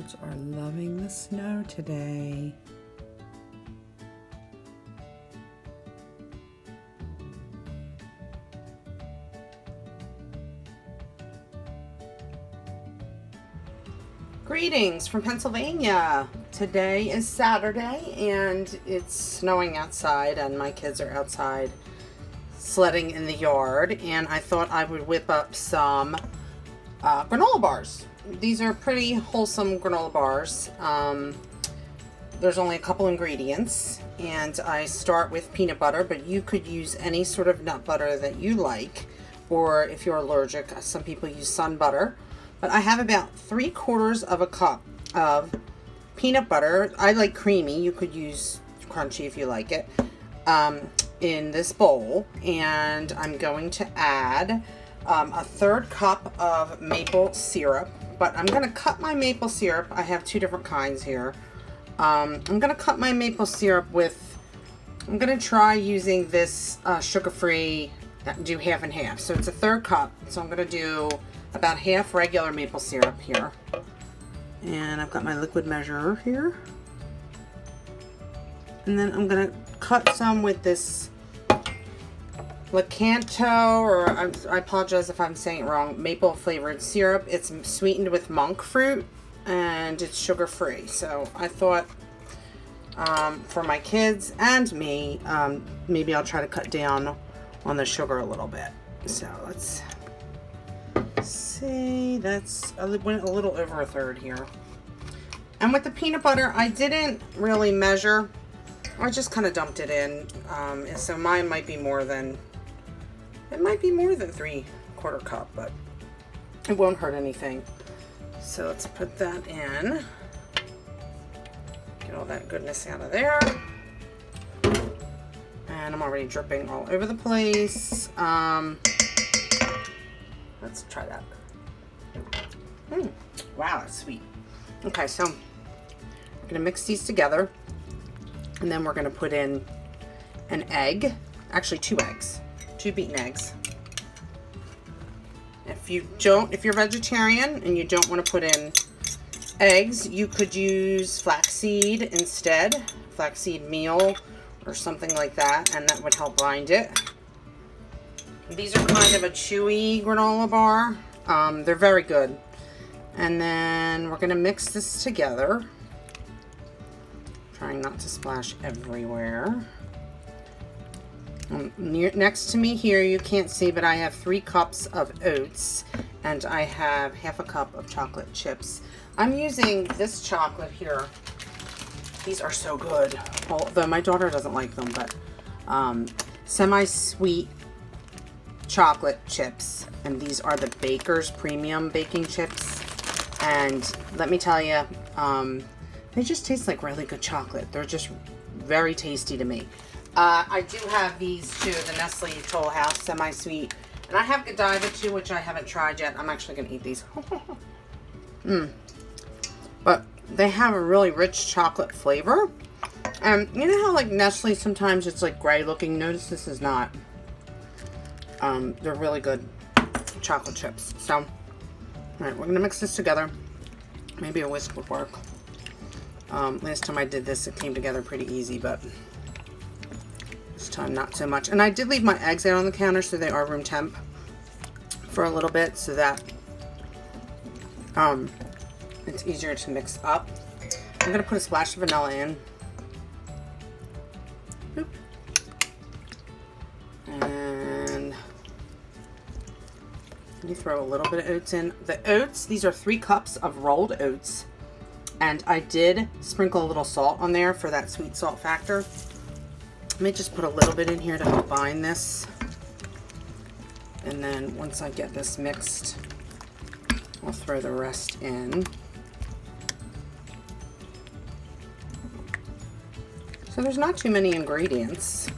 birds are loving the snow today. Greetings from Pennsylvania. Today is Saturday and it's snowing outside and my kids are outside sledding in the yard, and I thought I would whip up some granola bars. These are pretty wholesome granola bars. There's only a couple ingredients and I start with peanut butter, but you could use any sort of nut butter that you like, or if you're allergic, some people use sun butter. But I have about 3/4 of a cup of peanut butter. I like creamy. You could use crunchy if you like it, in this bowl. And I'm going to add a 1/3 cup of maple syrup. But I'm going to cut my maple syrup. I have two different kinds here. I'm going to cut my maple syrup with, I'm going to try using this sugar-free, do half and half. So it's a 1/3 cup. So I'm going to do about half regular maple syrup here. And I've got my liquid measurer here. And then I'm going to cut some with this Lakanto, or I apologize if I'm saying it wrong, maple flavored syrup. It's sweetened with monk fruit and it's sugar free. So I thought for my kids and me, maybe I'll try to cut down on the sugar a little bit. So let's see, went a little over a 1/3 here. And with the peanut butter, I didn't really measure. I just kind of dumped it in. So mine might be more than, it might be more than 3/4 cup, but it won't hurt anything. So let's put that in. Get all that goodness out of there. And I'm already dripping all over the place. Let's try that. Wow, that's sweet. Okay, so we're gonna mix these together, and then we're gonna put in an egg, actually 2 eggs, 2 beaten eggs. If you're vegetarian and you don't want to put in eggs, you could use flaxseed instead, flaxseed meal or something like that, and that would help bind it. These are kind of a chewy granola bar. They're very good. And then we're going to mix this together. Trying not to splash everywhere. Next to me here, you can't see, but I have 3 cups of oats. And I have half a cup of chocolate chips. I'm using this chocolate here. These are so good. Although my daughter doesn't like them, but semi-sweet chocolate chips, and these are the Baker's premium baking chips, and let me tell you, they just taste like really good chocolate. They're just very tasty to me. I do have these too, the Nestle Toll House semi-sweet, and I have Godiva too, which I haven't tried yet. I'm actually going to eat these. But they have a really rich chocolate flavor, and you know how like Nestle sometimes it's like gray looking? Notice this is not. They're really good chocolate chips. So, all right, we're gonna mix this together. Maybe a whisk would work. Last time I did this, it came together pretty easy, but this time not so much. And I did leave my eggs out on the counter, so they are room temp for a little bit, so that it's easier to mix up. I'm gonna put a splash of vanilla in. Boop. And you throw a little bit of oats in. The oats, these are 3 cups of rolled oats, and I did sprinkle a little salt on there for that sweet salt factor. Let me just put a little bit in here to help bind this, and then once I get this mixed, I'll throw the rest in. So there's not too many ingredients.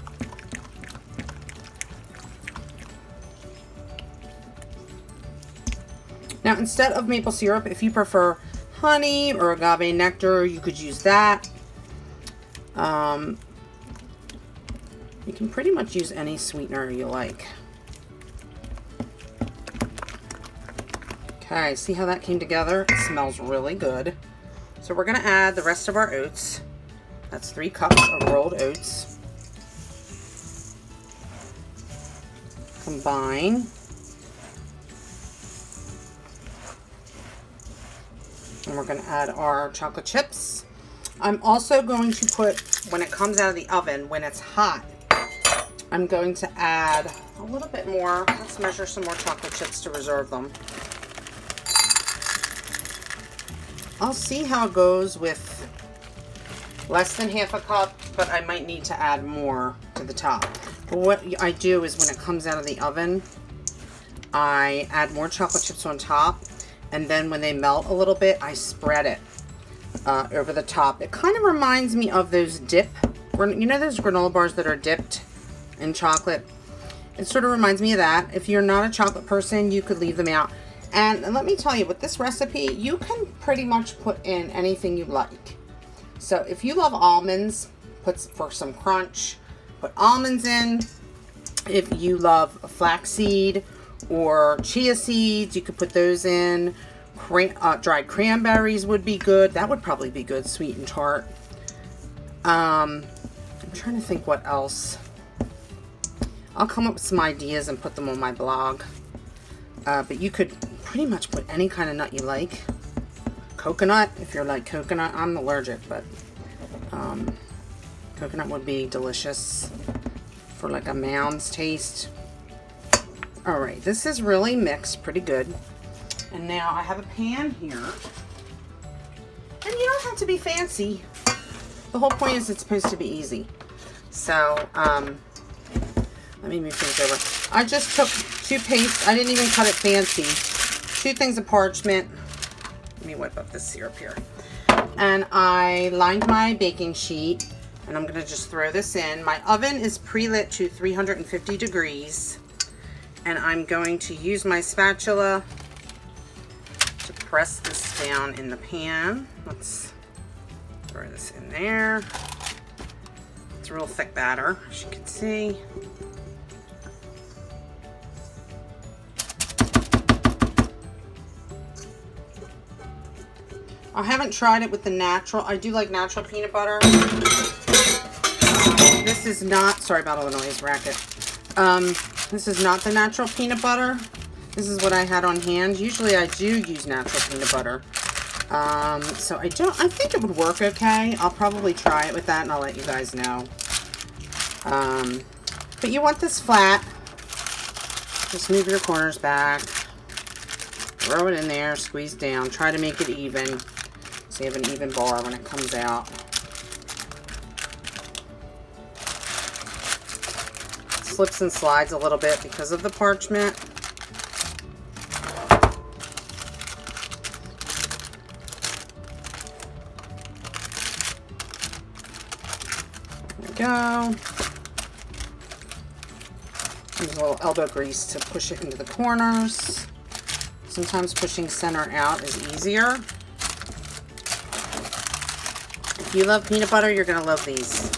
Now, instead of maple syrup, if you prefer honey or agave nectar, you could use that. You can pretty much use any sweetener you like. Okay, see how that came together? It smells really good. So we're going to add the rest of our oats. That's 3 cups of rolled oats. Combine. And we're going to add our chocolate chips. I'm also going to put, when it comes out of the oven, when it's hot, I'm going to add a little bit more. Let's measure some more chocolate chips to reserve them. I'll see how it goes with less than half a cup, but I might need to add more to the top. But what I do is when it comes out of the oven, I add more chocolate chips on top, and then when they melt a little bit, I spread it over the top. It kind of reminds me of those dip, you know those granola bars that are dipped in chocolate? It sort of reminds me of that. If you're not a chocolate person, you could leave them out. And let me tell you, with this recipe, you can pretty much put in anything you like. So if you love almonds, put for some crunch, put almonds in. If you love flaxseed or chia seeds, you could put those in. Dried cranberries would be good. That would probably be good, sweet and tart. I'm trying to think what else. I'll come up with some ideas and put them on my blog. But you could pretty much put any kind of nut you like. Coconut, if you're like coconut. I'm allergic, but coconut would be delicious for like a Mounds taste. All right, this is really mixed pretty good. And now I have a pan here. And you don't have to be fancy. The whole point is it's supposed to be easy. So, let me move things over. I just took 2 pastes. I didn't even cut it fancy. 2 things of parchment. Let me wipe up this syrup here. And I lined my baking sheet. And I'm going to just throw this in. My oven is prelit to 350 degrees. And I'm going to use my spatula to press this down in the pan. Let's throw this in there. It's a real thick batter, as you can see. I haven't tried it with the natural. I do like natural peanut butter. This is not, sorry about all the noise, racket. This is not the natural peanut butter. This is what I had on hand. Usually I do use natural peanut butter. So I think it would work okay. I'll probably try it with that and I'll let you guys know. But you want this flat. Just move your corners back. Throw it in there, squeeze down. Try to make it even. So you have an even bar when it comes out. It slips and slides a little bit because of the parchment. There we go. Use a little elbow grease to push it into the corners. Sometimes pushing center out is easier. If you love peanut butter, you're going to love these.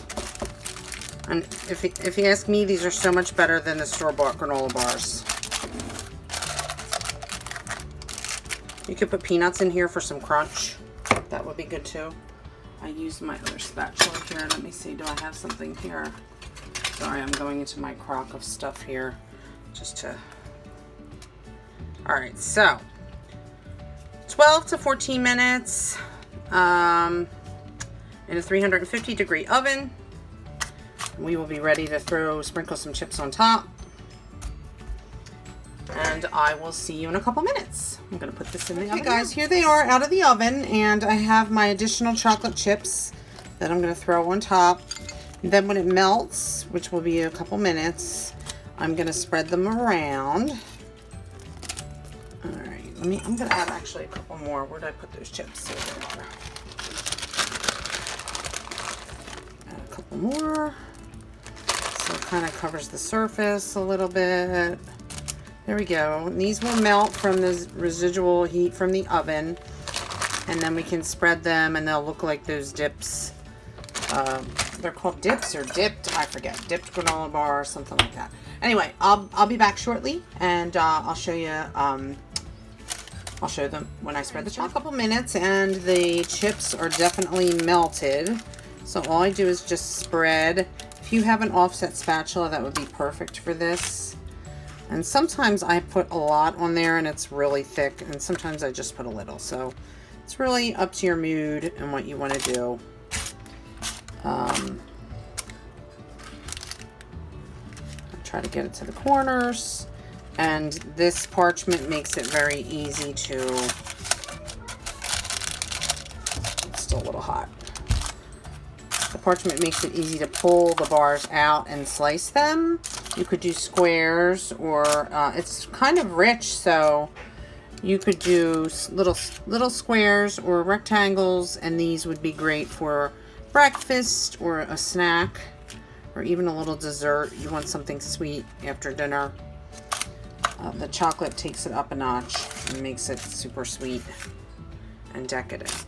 And if you ask me, these are so much better than the store-bought granola bars. You could put peanuts in here for some crunch. That would be good too. I used my other spatula here. Let me see, do I have something here? Sorry, I'm going into my crock of stuff here just to... Alright, so 12 to 14 minutes in a 350 degree oven. We will be ready to sprinkle some chips on top. And I will see you in a couple minutes. I'm going to put this in the oven. Okay guys, here they are out of the oven, and I have my additional chocolate chips that I'm going to throw on top. And then when it melts, which will be a couple minutes, I'm going to spread them around. Alright, I'm going to add actually a couple more. Where did I put those chips? Add a couple more. So it kind of covers the surface a little bit. There we go. And these will melt from the residual heat from the oven. And then we can spread them and they'll look like those dips. They're called dips or dipped, I forget. Dipped granola bar or something like that. Anyway, I'll be back shortly and I'll show you I'll show them when I spread the chocolate. A couple minutes and the chips are definitely melted. So all I do is just spread. If you have an offset spatula, that would be perfect for this. And sometimes I put a lot on there and it's really thick, and sometimes I just put a little. So it's really up to your mood and what you want to do. I try to get it to the corners, and this parchment makes it very easy to, it's still a little hot. The parchment makes it easy to pull the bars out and slice them. You could do squares, or it's kind of rich, so you could do little squares or rectangles, and these would be great for breakfast or a snack, or even a little dessert. You want something sweet after dinner. The chocolate takes it up a notch and makes it super sweet and decadent.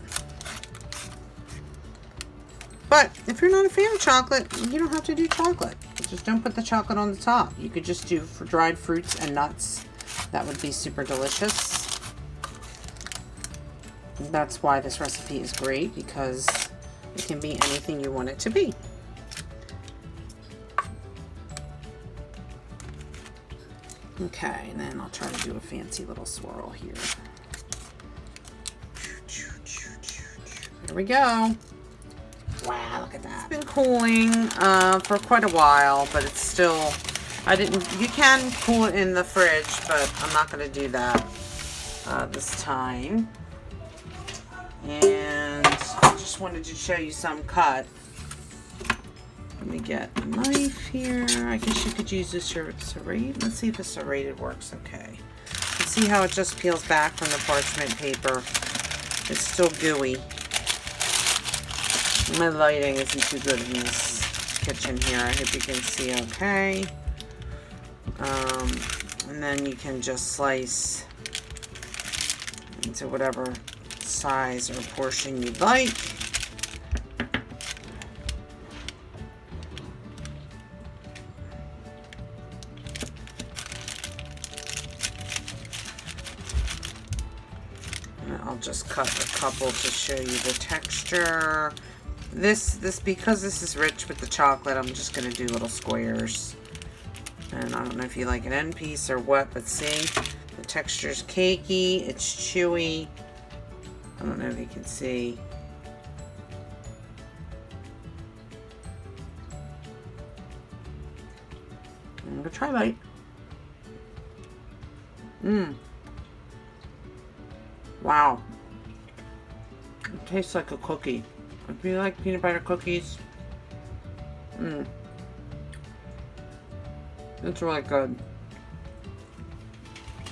But if you're not a fan of chocolate, you don't have to do chocolate. Just don't put the chocolate on the top. You could just do for dried fruits and nuts. That would be super delicious. That's why this recipe is great, because it can be anything you want it to be. Okay, and then I'll try to do a fancy little swirl here. There we go. Wow, look at that. It's been cooling for quite a while, but it's still, you can cool it in the fridge, but I'm not going to do that this time. And I just wanted to show you some cut. Let me get a knife here. I guess you could use this serrated. Let's see if the serrated works okay. See how it just peels back from the parchment paper. It's still gooey. My lighting isn't too good in this kitchen here. I hope you can see okay. And then you can just slice into whatever size or portion you'd like. And I'll just cut a couple to show you the texture. This because this is rich with the chocolate, I'm just going to do little squares. And I don't know if you like an end piece or what, but see, the texture's cakey, it's chewy. I don't know if you can see. I'm going to try a bite. Wow. It tastes like a cookie. If you like peanut butter cookies, it's really good.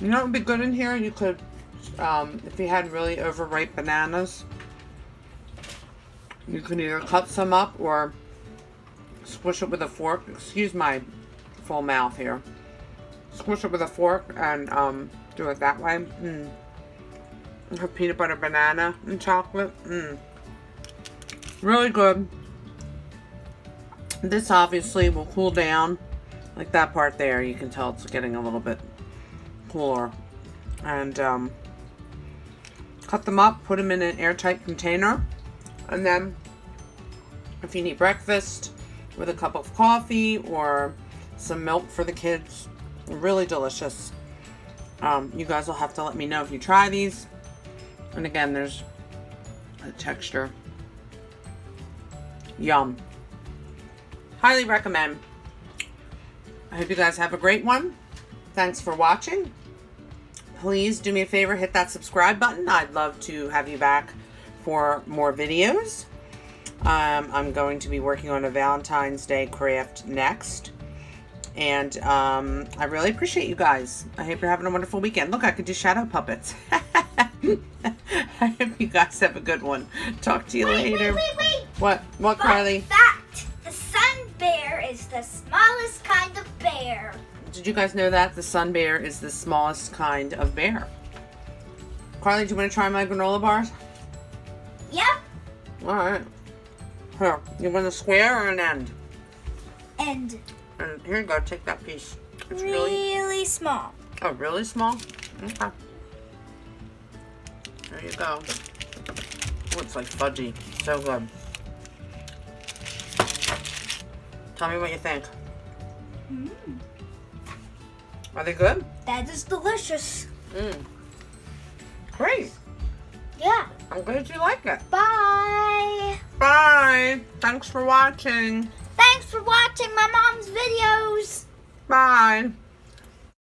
You know what would be good in here? You could, if you had really overripe bananas, you could either cut some up or squish it with a fork. Excuse my full mouth here. Squish it with a fork and do it that way. Have peanut butter banana and chocolate. Really good. This obviously will cool down. Like that part there, you can tell it's getting a little bit cooler. And cut them up, put them in an airtight container. And then if you need breakfast with a cup of coffee or some milk for the kids, really delicious. You guys will have to let me know if you try these. And again, there's a texture. Yum. Highly recommend. I hope you guys have a great one. Thanks for watching. Please do me a favor, hit that subscribe button. I'd love to have you back for more videos. I'm going to be working on a Valentine's Day craft next. And I really appreciate you guys. I hope you're having a wonderful weekend. Look, I could do shadow puppets. I hope you guys have a good one. Talk to you later. Wait. What, Carly? Fact, the sun bear is the smallest kind of bear. Did you guys know that? The sun bear is the smallest kind of bear. Carly, do you want to try my granola bars? Yep. Alright. Here, you want a square or an end? And Here you go, take that piece. It's really small. Oh, really small? Okay. There you go. Oh, it's like fudgy. So good. Tell me what you think. Mm. Are they good? That is delicious. Great. Yeah. I'm glad you like it. Bye. Bye. Thanks for watching. Thanks for watching my mom's videos. Bye.